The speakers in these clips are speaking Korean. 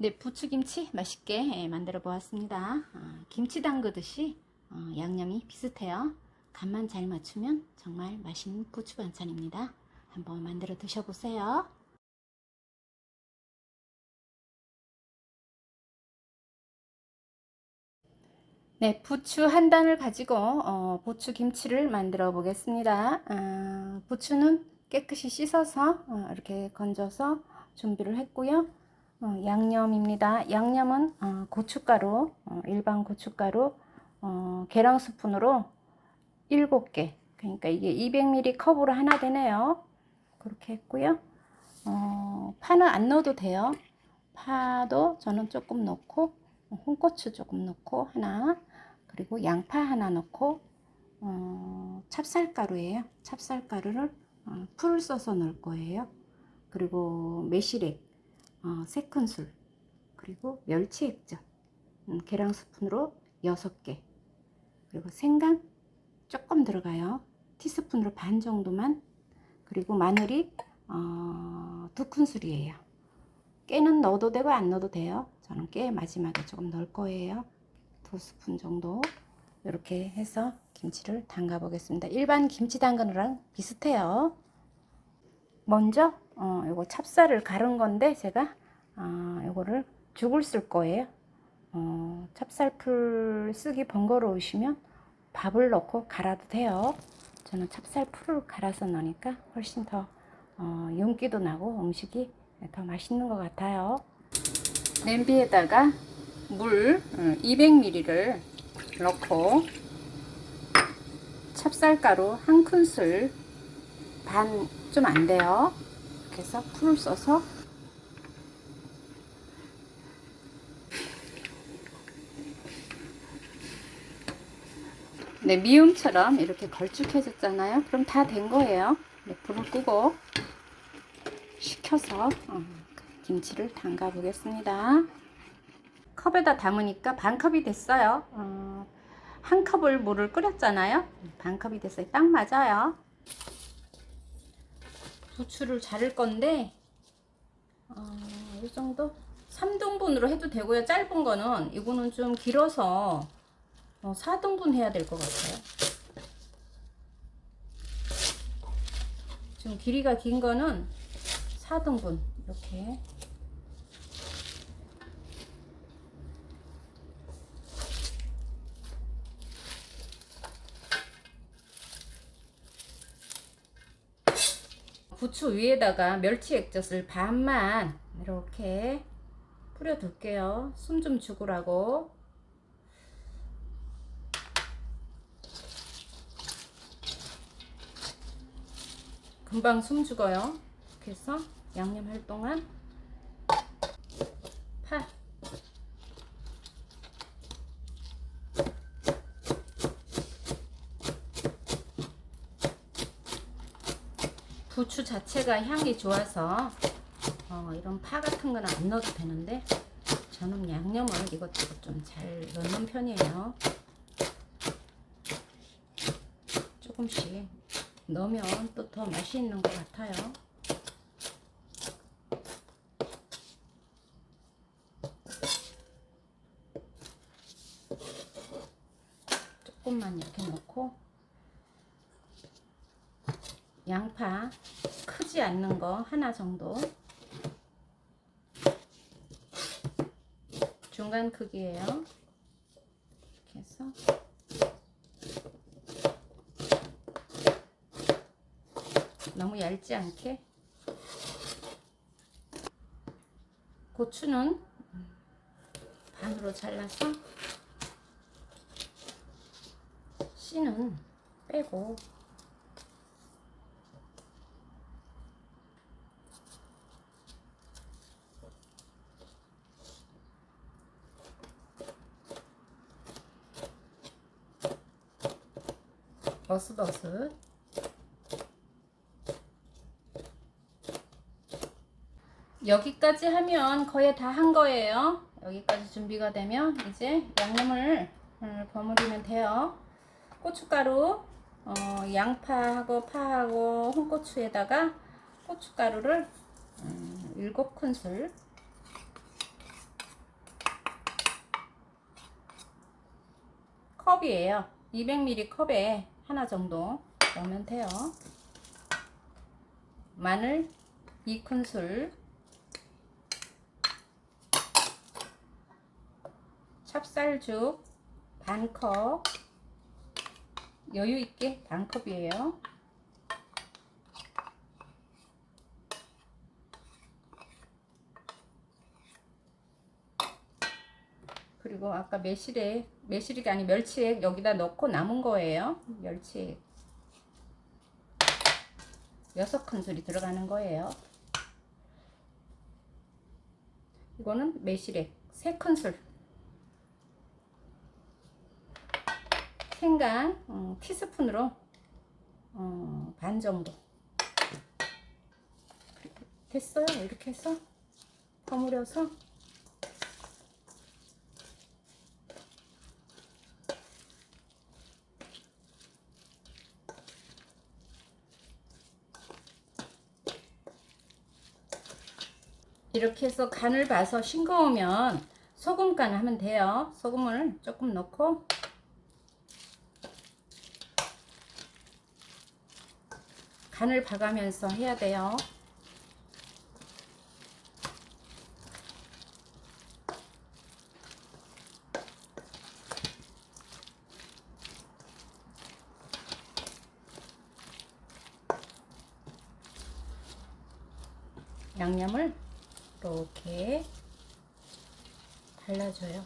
네, 부추김치 맛있게 만들어 보았습니다. 김치 담그듯이 양념이 비슷해요. 간만 잘 맞추면 정말 맛있는 부추 반찬입니다. 한번 만들어 드셔보세요. 네, 부추 한 단을 가지고 부추김치를 만들어 보겠습니다. 부추는 깨끗이 씻어서 이렇게 건져서 준비를 했고요. 양념입니다. 양념은 고춧가루, 일반 고춧가루 계량 스푼으로 7개, 그러니까 이게 200ml 컵으로 하나 되네요. 그렇게 했고요. 파는 안 넣어도 돼요. 파도 저는 조금 넣고 홍고추 조금 넣고 하나, 그리고 양파 하나 넣고 찹쌀가루예요. 찹쌀가루를 풀을 써서 넣을 거예요. 그리고 매실액 3큰술, 그리고 멸치 액젓 계량 스푼으로 6개, 그리고 생강 조금 들어가요. 티스푼으로 반 정도만. 그리고 마늘이 2큰술이에요. 깨는 넣어도 되고 안 넣어도 돼요. 저는 깨 마지막에 조금 넣을 거예요. 2스푼 정도. 이렇게 해서 김치를 담가 보겠습니다. 일반 김치 담그는 거랑 비슷해요. 먼저 요거 찹쌀을 갈은 건데 제가 요거를 죽을 쓸 거예요. 찹쌀풀 쓰기 번거로우시면 밥을 넣고 갈아도 돼요. 저는 찹쌀풀을 갈아서 넣으니까 훨씬 더 윤기도 나고 음식이 더 맛있는 것 같아요. 냄비에다가 물 200ml를 넣고 찹쌀가루 1큰술 반 좀 안 돼요. 이렇게 해서 풀을 써서 네, 미음처럼 이렇게 걸쭉해졌잖아요. 그럼 다 된 거예요. 네, 불을 끄고 식혀서 김치를 담가 보겠습니다. 컵에다 담으니까 반 컵이 됐어요. 한 컵을 물을 끓였잖아요. 반 컵이 됐어요. 딱 맞아요. 부추를 자를 건데 이 정도 3등분으로 해도 되고요. 짧은 거는 이거는 좀 길어서 4등분 해야 될 것 같아요. 좀 길이가 긴 거는 4등분 이렇게. 부추 위에다가 멸치 액젓을 반만 이렇게 뿌려 둘게요. 숨 좀 죽으라고. 금방 숨 죽어요. 이렇게 해서 양념 할 동안 파 부추 자체가 향이 좋아서 이런 파 같은 거는 안 넣어도 되는데 저는 양념을 이것저것 좀 잘 넣는 편이에요. 조금씩 넣으면 또 더 맛이 있는 것 같아요. 조금만 이렇게 넣고 양파 크지 않는 거 하나 정도, 중간 크기예요. 이렇게 해서 너무 얇지 않게. 고추는 반으로 잘라서 씨는 빼고 어슷어슷. 여기까지 하면 거의 다 한 거예요. 여기까지 준비가 되면 이제 양념을 버무리면 돼요. 고춧가루, 양파하고 파하고 홍고추에다가 고춧가루를 7큰술, 컵이에요. 200ml 컵에 하나 정도 넣으면 돼요. 마늘 2큰술, 찹쌀죽 반컵, 여유있게 반컵이에요. 그리고 아까 매실액이 아니 멸치액 여기다 넣고 남은 거예요. 멸치액 6큰술이 들어가는 거예요. 이거는 매실액 3큰술, 생강 티스푼으로 반 정도. 됐어요. 이렇게 해서 버무려서 이렇게 해서 간을 봐서 싱거우면 소금 간 하면 돼요. 소금을 조금 넣고 간을 봐가면서 해야 돼요. 양념을 이렇게 발라줘요.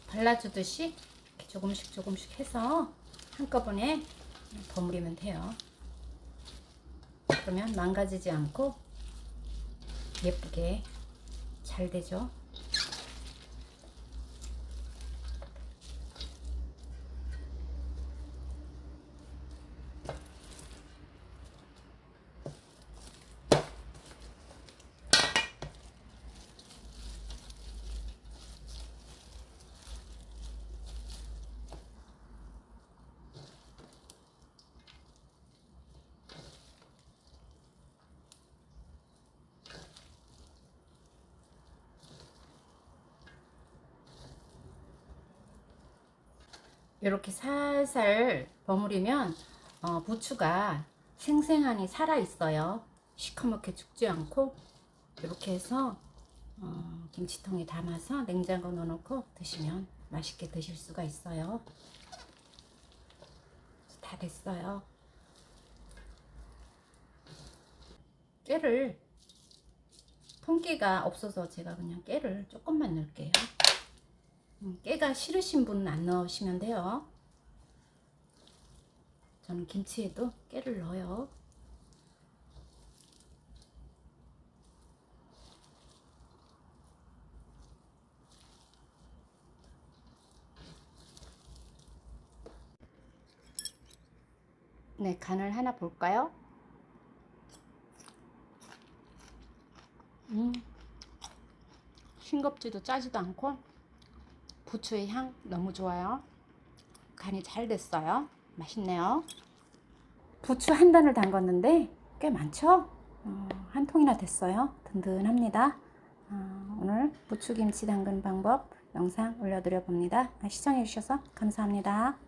발라주듯이 이렇게 조금씩 해서 한꺼번에 버무리면 돼요. 그러면 망가지지 않고 예쁘게 잘 되죠. 이렇게 살살 버무리면 부추가 생생하니 살아 있어요. 시커멓게 죽지 않고. 이렇게 해서 김치통에 담아서 냉장고 넣어놓고 드시면 맛있게 드실 수가 있어요. 다 됐어요. 깨를, 통깨가 없어서 제가 그냥 깨를 조금만 넣을게요. 깨가 싫으신 분은 안 넣으시면 돼요. 저는 김치에도 깨를 넣어요. 네, 간을 하나 볼까요? 싱겁지도 짜지도 않고 부추의 향 너무 좋아요. 간이 잘 됐어요. 맛있네요. 부추 한 단을 담궜는데 꽤 많죠? 한 통이나 됐어요. 든든합니다. 오늘 부추김치 담근 방법 영상 올려드려 봅니다. 시청해 주셔서 감사합니다.